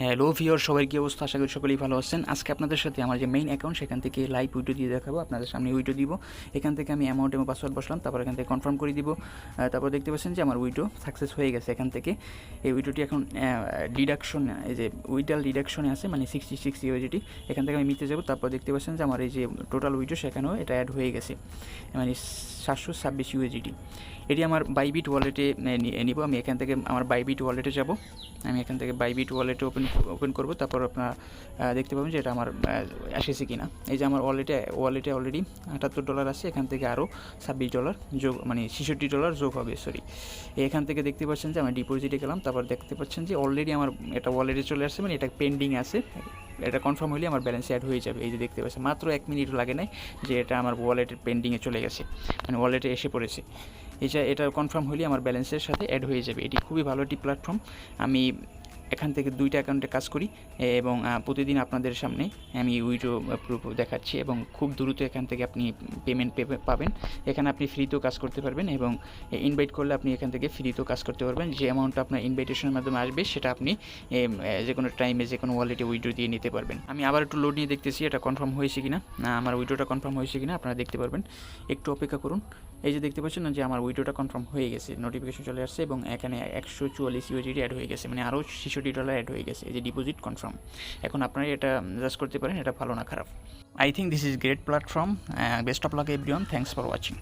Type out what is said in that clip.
Hello viewer, সবার কি অবস্থা? আশা করি সকলেই ভালো আছেন। আজকে আপনাদের সাথে আমার যে মেইন অ্যাকাউন্ট সেখান থেকে লাইভ উইডিও দিয়ে দেখাবো, আপনাদের সামনে উইডিও দিব। এখান থেকে আমি অ্যামাউন্ট এবং পাসওয়ার্ড বসলাম, তারপর এখান থেকে কনফার্ম করে দিব। তারপর দেখতে পাচ্ছেন যে আমার উইডিও সাকসেস হয়ে গেছে। এখান থেকে এই উইডিওটি এখন ডিডাকশন, এই যে উইডাল ডিডাকশনে আছে, মানে 66 ইউএসডি। এখান থেকে আমি নিতে যাবো। তারপর দেখতে পাচ্ছেন যে আমার এই যে টোটাল উইডিও সেখানেও এটা অ্যাড হয়ে গেছে, মানে 726 ইউএসডি। এটি আমার বাইবিট ওয়ালেটে নিব। আমি এখান থেকে আমার বাইবিট ওয়ালেটে যাব। আমি এখান থেকে বাইবিট ওয়ালেটে ওপেন করব। তারপর আপনারা দেখতে পাবেন যে এটা আমার এসেছে কিনা। এই যে আমার ওয়ালেটে অলরেডি $78 আছে। এখান থেকে আরও $26 যোগ, মানে $66 যোগ হবে, সরি। এখান থেকে দেখতে পাচ্ছেন যে আমি ডিপোজিটে গেলাম। তারপর দেখতে পাচ্ছেন যে অলরেডি আমার এটা ওয়ালেটে চলে আসছে, মানে এটা পেন্ডিং আছে। এটা কনফার্ম হলে আমার ব্যালেন্সে অ্যাড হয়ে যাবে। এই যে দেখতে পাচ্ছেন, মাত্র 1 মিনিটও লাগে নাই যে এটা আমার ওয়ালেটের পেন্ডিংয়ে চলে গেছে, মানে ওয়ালেটে এসে পড়েছে। এটা কনফার্ম হলে আমার ব্যালেন্সের সাথে অ্যাড হয়ে যাবে। এটি খুবই ভালো একটি প্ল্যাটফর্ম। আমি এখান থেকে 2টা অ্যাকাউন্টে কাজ করি এবং প্রতিদিন আপনাদের সামনে আমি উইডিও প্রুফ দেখাচ্ছি এবং খুব দ্রুত এখান থেকে আপনি পেমেন্ট পাবেন। এখানে আপনি ফ্রিতেও কাজ করতে পারবেন এবং ইনভাইট করলে আপনি এখান থেকে ফ্রিতেও কাজ করতে পারবেন। যে অ্যামাউন্টটা আপনার ইনভাইটেশনের মাধ্যমে আসবে সেটা আপনি যে কোনো টাইমে যে কোনো ওয়ালেটে উইডিও দিয়ে নিতে পারবেন। আমি আবার একটু লোড নিয়ে দেখতেছি এটা কনফার্ম হয়েছে কিনা, আমার উইডিওটা কনফার্ম হয়েছে কিনা আপনারা দেখতে পারবেন। একটু অপেক্ষা করুন। এই যে দেখতে পাচ্ছেন যে আমার উইডিওটা কনফার্ম হয়ে গেছে, নোটিফিকেশন চলে আসছে এবং এখানে 144 ইউএসডি অ্যাড হয়ে গেছে, মানে আরও $66 অ্যাড হয়ে গেছে। এই যে ডিপোজিট কনফার্ম। এখন আপনারা এটা জাজ করতে পারেন এটা ভালো না খারাপ। I think this is great platform. Best of luck everyone, thanks for watching.